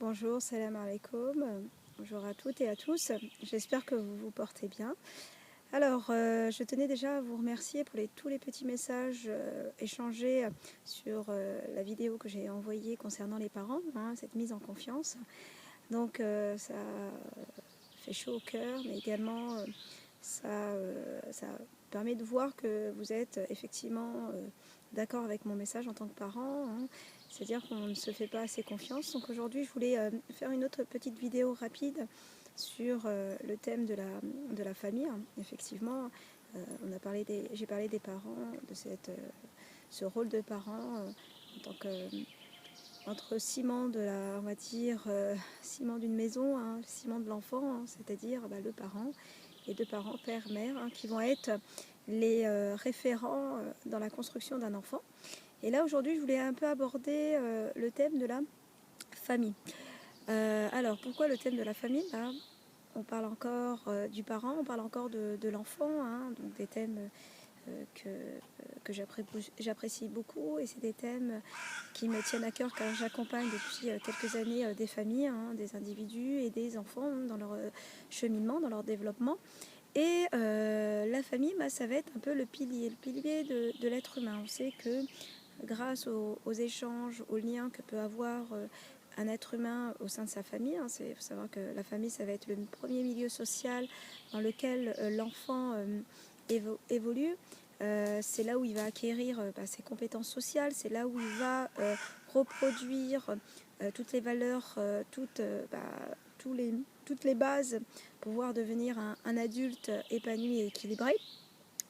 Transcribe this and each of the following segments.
Bonjour, salam alaikum. Bonjour à toutes et à tous. J'espère que vous vous portez bien. Alors, je tenais déjà à vous remercier pour tous les petits messages échangés sur la vidéo que j'ai envoyée concernant les parents, cette mise en confiance. Donc, ça fait chaud au cœur, mais également ça permet de voir que vous êtes effectivement d'accord avec mon message en tant que parent, c'est-à-dire qu'on ne se fait pas assez confiance. Donc aujourd'hui, je voulais faire une autre petite vidéo rapide sur le thème de la famille. Effectivement, j'ai parlé des parents, de ce rôle de parent en tant que entre ciment de la, on va dire, ciment d'une maison, ciment de l'enfant, c'est-à-dire le parent, et deux parents, père, mère, qui vont être les référents dans la construction d'un enfant. Et là, aujourd'hui, je voulais un peu aborder le thème de la famille. Alors, pourquoi le thème de la famille? On parle encore du parent, on parle encore de l'enfant, donc des thèmes que j'apprécie beaucoup, et c'est des thèmes qui me tiennent à cœur car j'accompagne depuis quelques années des familles, des individus et des enfants dans leur cheminement, dans leur développement. Et la famille, ça va être un peu le pilier de l'être humain. On sait que grâce aux échanges, aux liens que peut avoir un être humain au sein de sa famille, il faut savoir que la famille, ça va être le premier milieu social dans lequel l'enfant évolue. C'est là où il va acquérir ses compétences sociales, c'est là où il va reproduire toutes les valeurs, toutes les bases pour pouvoir devenir un adulte épanoui et équilibré.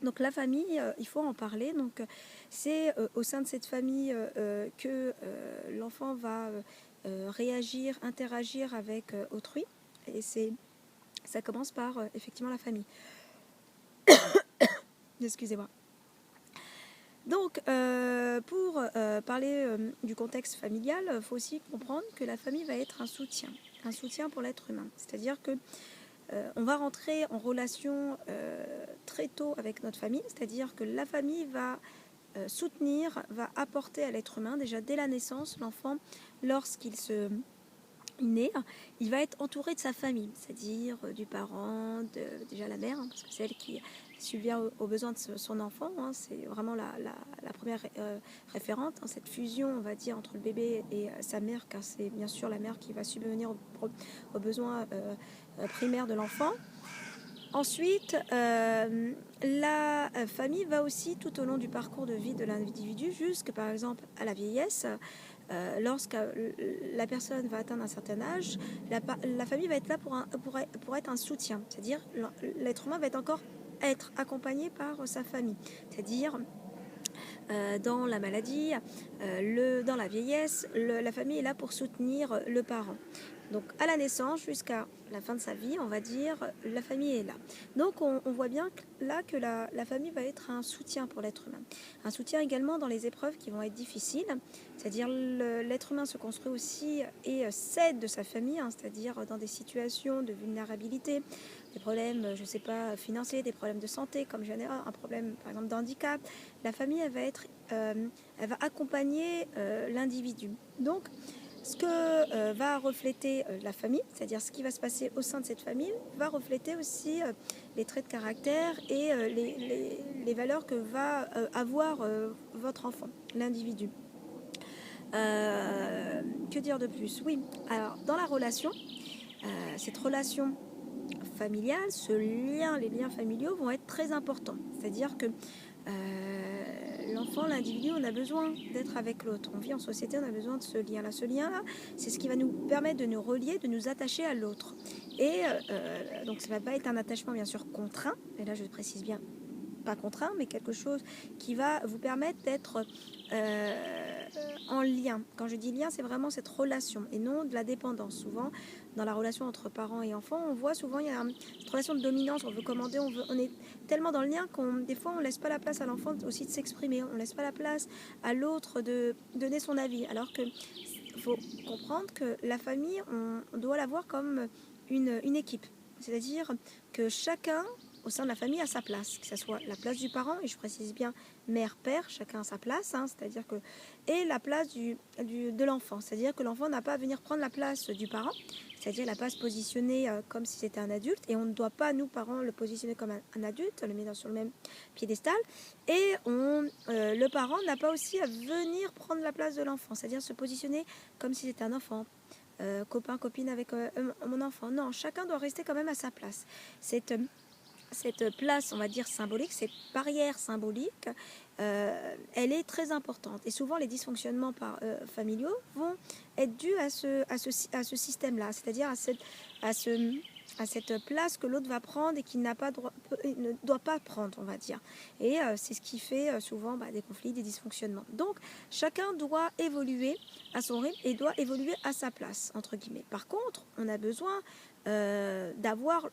Donc la famille, il faut en parler. Donc c'est au sein de cette famille que l'enfant va réagir, interagir avec autrui. Et ça commence par effectivement la famille. Excusez-moi. Donc, pour parler du contexte familial, il faut aussi comprendre que la famille va être un soutien pour l'être humain. C'est-à-dire que on va rentrer en relation très tôt avec notre famille, c'est-à-dire que la famille va soutenir, va apporter à l'être humain, déjà dès la naissance, l'enfant, lorsqu'il se naît, il va être entouré de sa famille, c'est-à-dire du parent, déjà la mère, parce que c'est elle qui subvient aux besoins de son enfant, c'est vraiment la première référente, cette fusion, on va dire, entre le bébé et sa mère, car c'est bien sûr la mère qui va subvenir aux besoins primaires de l'enfant. Ensuite, la famille va aussi, tout au long du parcours de vie de l'individu, jusque par exemple à la vieillesse, lorsque la personne va atteindre un certain âge, la famille va être là pour être un soutien. C'est-à-dire l'être humain va être accompagné par sa famille. C'est-à-dire dans la maladie, dans la vieillesse, la famille est là pour soutenir le parent. Donc à la naissance jusqu'à la fin de sa vie, on va dire, la famille est là. Donc on voit bien là que la famille va être un soutien pour l'être humain. Un soutien également dans les épreuves qui vont être difficiles, c'est-à-dire l'être humain se construit aussi et s'aide de sa famille, c'est-à-dire dans des situations de vulnérabilité, des problèmes, je ne sais pas, financiers, des problèmes de santé, comme je viens un problème par exemple d'handicap. La famille, elle va accompagner l'individu. Donc, ce que va refléter la famille, c'est-à-dire ce qui va se passer au sein de cette famille, va refléter aussi les traits de caractère et les valeurs que va avoir votre enfant, l'individu. Que dire de plus? Oui, alors dans la relation, cette relation familiale, les liens familiaux vont être très importants. C'est-à-dire que l'enfant, l'individu, on a besoin d'être avec l'autre. On vit en société, on a besoin de ce lien-là. Ce lien-là, c'est ce qui va nous permettre de nous relier, de nous attacher à l'autre. Et donc ça ne va pas être un attachement bien sûr contraint, et là je précise bien, pas contraint, mais quelque chose qui va vous permettre d'être en lien. Quand je dis lien, c'est vraiment cette relation et non de la dépendance. Souvent, dans la relation entre parents et enfants, on voit souvent il y a cette relation de dominance. On veut commander, on est tellement dans le lien des fois on laisse pas la place à l'enfant aussi de s'exprimer. On laisse pas la place à l'autre de donner son avis. Alors que faut comprendre que la famille, on doit la voir comme une équipe. C'est-à-dire que chacun au sein de la famille a sa place, que ce soit la place du parent, et je précise bien mère, père, chacun a sa place, hein, c'est-à-dire que, et la place de l'enfant, c'est-à-dire que l'enfant n'a pas à venir prendre la place du parent, c'est-à-dire il n'a pas à se positionner comme si c'était un adulte, et on ne doit pas, nous parents, le positionner comme un adulte, le mettre sur le même piédestal, et le parent n'a pas aussi à venir prendre la place de l'enfant, c'est-à-dire se positionner comme si c'était un enfant. Copain, copine avec mon enfant. Non, chacun doit rester quand même à sa place. Cette place, on va dire, symbolique, cette barrière symbolique, elle est très importante. Et souvent, les dysfonctionnements familiaux vont être dus à ce système-là, c'est-à-dire à cette place que l'autre va prendre et qu'il ne doit pas prendre, on va dire. Et c'est ce qui fait souvent des conflits, des dysfonctionnements. Donc, chacun doit évoluer à son rythme et doit évoluer à sa place, entre guillemets. Par contre, on a besoin d'avoir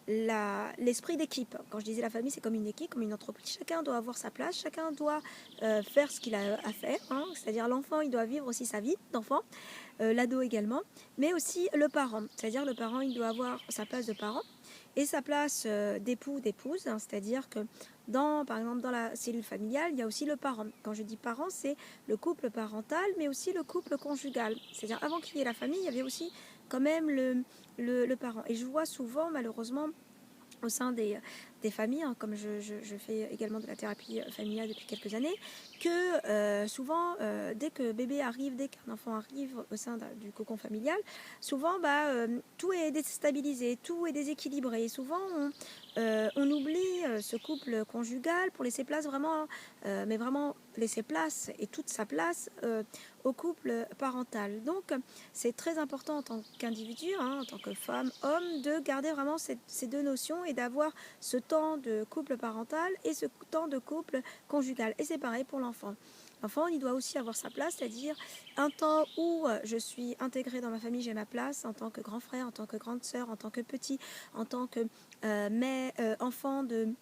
l'esprit d'équipe. Quand je disais la famille, c'est comme une équipe, comme une entreprise. Chacun doit avoir sa place, chacun doit faire ce qu'il a à faire. Hein. C'est-à-dire l'enfant, il doit vivre aussi sa vie d'enfant, l'ado également, mais aussi le parent. C'est-à-dire le parent, il doit avoir sa place de parent et sa place d'époux, d'épouse. Hein. C'est-à-dire que par exemple, dans la cellule familiale, il y a aussi le parent. Quand je dis parent, c'est le couple parental, mais aussi le couple conjugal. C'est-à-dire avant qu'il y ait la famille, il y avait aussi quand même le parent. Et je vois souvent, malheureusement, au sein des familles, hein, comme je fais également de la thérapie familiale depuis quelques années, que souvent, dès que bébé arrive, dès qu'un enfant arrive au sein du cocon familial, souvent tout est déstabilisé, tout est déséquilibré. Et souvent, on oublie ce couple conjugal pour laisser place vraiment, mais vraiment laisser place et toute sa place au couple parental. Donc, c'est très important en tant qu'individu, hein, en tant que femme, homme, de garder vraiment ces deux notions et d'avoir ce temps de couple parental et ce temps de couple conjugal. Et c'est pareil pour l'enfant. L'enfant, il doit aussi avoir sa place, c'est-à-dire un temps où je suis intégrée dans ma famille, j'ai ma place en tant que grand frère, en tant que grande sœur, en tant que petit, en tant que enfant de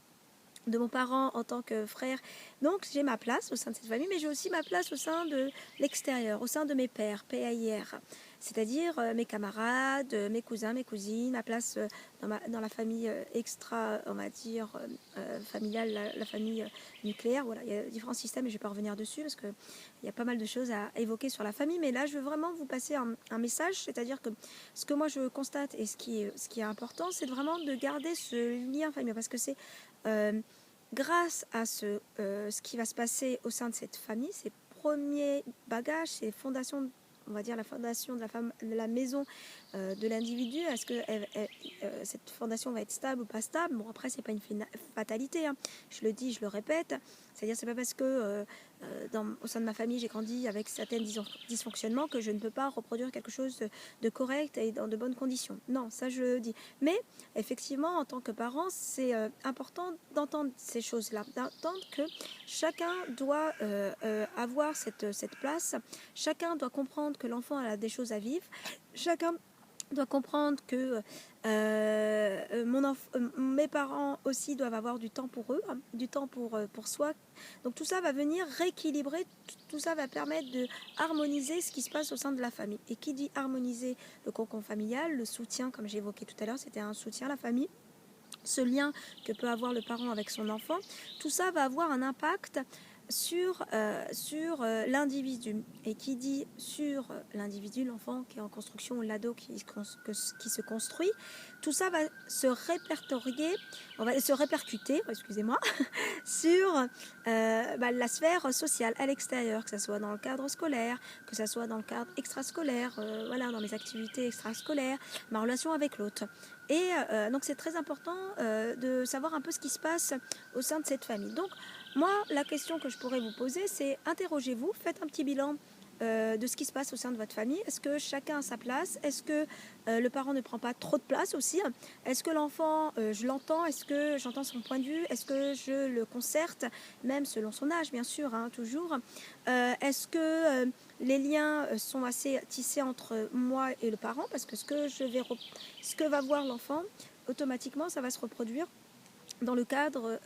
mon parent en tant que frère. Donc j'ai ma place au sein de cette famille, mais j'ai aussi ma place au sein de l'extérieur, au sein de mes pairs, PAIR, c'est-à-dire mes camarades, mes cousins, mes cousines, ma place dans la famille extra, on va dire, familiale, la famille nucléaire. Voilà, il y a différents systèmes et je ne vais pas revenir dessus parce qu'il y a pas mal de choses à évoquer sur la famille, mais là je veux vraiment vous passer un message, c'est-à-dire que ce que moi je constate et ce qui est important, c'est vraiment de garder ce lien familial, parce que c'est grâce à ce qui va se passer au sein de cette famille, ces premiers bagages, ces fondations, on va dire la fondation de la maison de l'individu, est-ce que cette fondation va être stable ou pas stable? Bon, après, c'est pas une fatalité, hein. Je le dis, je le répète, c'est-à-dire c'est pas parce que au sein de ma famille j'ai grandi avec certains dysfonctionnements que je ne peux pas reproduire quelque chose de correct et dans de bonnes conditions. Non, ça je le dis. Mais effectivement, en tant que parent, c'est important d'entendre ces choses-là, d'entendre que chacun doit avoir cette place, chacun doit comprendre que l'enfant a des choses à vivre, chacun doit comprendre que mes parents aussi doivent avoir du temps pour eux, hein, du temps pour soi. Donc tout ça va venir rééquilibrer, tout ça va permettre de harmoniser ce qui se passe au sein de la famille. Et qui dit harmoniser le cocon familial, le soutien, comme j'ai évoqué tout à l'heure, c'était un soutien à la famille, ce lien que peut avoir le parent avec son enfant, tout ça va avoir un impact sur l'individu. Et qui dit sur l'individu, l'enfant qui est en construction, ou l'ado qui se construit, tout ça va se répercuter, excusez-moi, sur la sphère sociale à l'extérieur, que ce soit dans le cadre scolaire, que ce soit dans le cadre extrascolaire, dans mes activités extrascolaires, ma relation avec l'autre. Et donc c'est très important de savoir un peu ce qui se passe au sein de cette famille. Donc moi, la question que je pourrais vous poser, c'est interrogez-vous, faites un petit bilan de ce qui se passe au sein de votre famille. Est-ce que chacun a sa place? Est-ce que le parent ne prend pas trop de place aussi? Est-ce que l'enfant, je l'entends? Est-ce que j'entends son point de vue? Est-ce que je le concerte? Même selon son âge, bien sûr, hein, toujours. Est-ce que les liens sont assez tissés entre moi et le parent? Parce que ce que va voir l'enfant, automatiquement, ça va se reproduire dans le cadre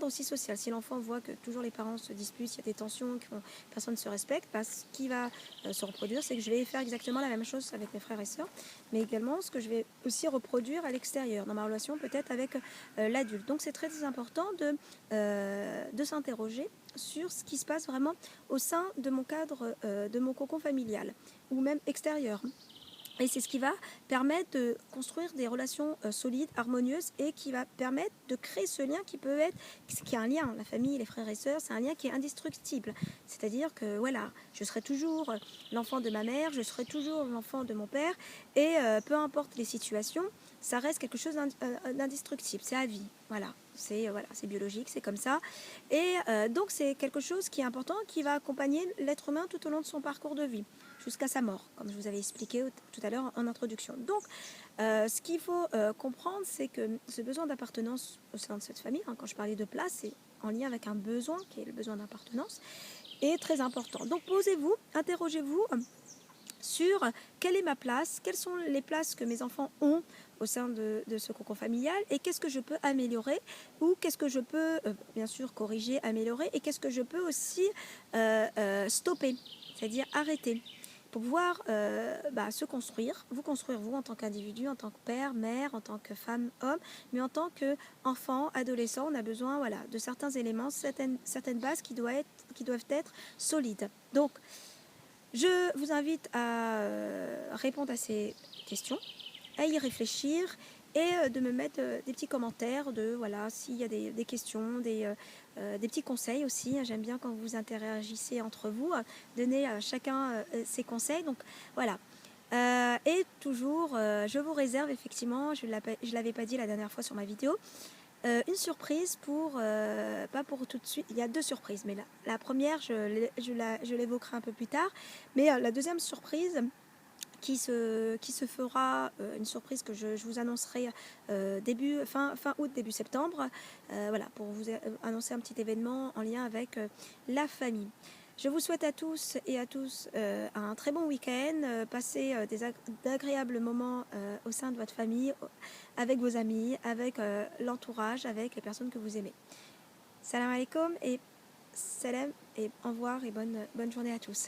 aussi social. Si l'enfant voit que toujours les parents se disputent, il y a des tensions, que personne ne se respecte, bah, ce qui va se reproduire, c'est que je vais faire exactement la même chose avec mes frères et sœurs, mais également ce que je vais aussi reproduire à l'extérieur, dans ma relation peut-être avec l'adulte. Donc c'est très important de s'interroger sur ce qui se passe vraiment au sein de mon cadre, de mon cocon familial, ou même extérieur. Et c'est ce qui va permettre de construire des relations solides, harmonieuses, et qui va permettre de créer ce lien qui peut être, qui est un lien, la famille, les frères et sœurs, c'est un lien qui est indestructible. C'est-à-dire que voilà, je serai toujours l'enfant de ma mère, je serai toujours l'enfant de mon père, et peu importe les situations, ça reste quelque chose d'indestructible, c'est à vie, voilà. C'est biologique, c'est comme ça. Et donc c'est quelque chose qui est important, qui va accompagner l'être humain tout au long de son parcours de vie, jusqu'à sa mort, comme je vous avais expliqué tout à l'heure en introduction. Donc, ce qu'il faut comprendre, c'est que ce besoin d'appartenance au sein de cette famille, hein, quand je parlais de place, c'est en lien avec un besoin, qui est le besoin d'appartenance, est très important. Donc, posez-vous, interrogez-vous sur quelle est ma place, quelles sont les places que mes enfants ont au sein de ce cocon familial, et qu'est-ce que je peux améliorer, ou qu'est-ce que je peux bien sûr corriger, améliorer, et qu'est-ce que je peux aussi stopper, c'est-à-dire arrêter, pour pouvoir se construire vous en tant qu'individu, en tant que père, mère, en tant que femme, homme, mais en tant qu'enfant, adolescent, on a besoin de certains éléments, certaines bases qui doivent être solides. Donc, je vous invite à répondre à ces questions, à y réfléchir, et de me mettre des petits commentaires s'il y a des questions, des petits conseils aussi. J'aime bien quand vous interagissez entre vous, donner à chacun ses conseils. Donc voilà. Et toujours, je vous réserve effectivement, je ne l'avais pas dit la dernière fois sur ma vidéo, une surprise pas pour tout de suite. Il y a 2 surprises, mais la première, je l'évoquerai un peu plus tard. Mais la deuxième surprise qui se fera, une surprise que je vous annoncerai fin août, début septembre, pour vous annoncer un petit événement en lien avec la famille. Je vous souhaite à tous et à tous un très bon week-end. Passez d'agréables moments au sein de votre famille, avec vos amis, avec l'entourage, avec les personnes que vous aimez. Salam alaikum et salam et au revoir et bonne journée à tous.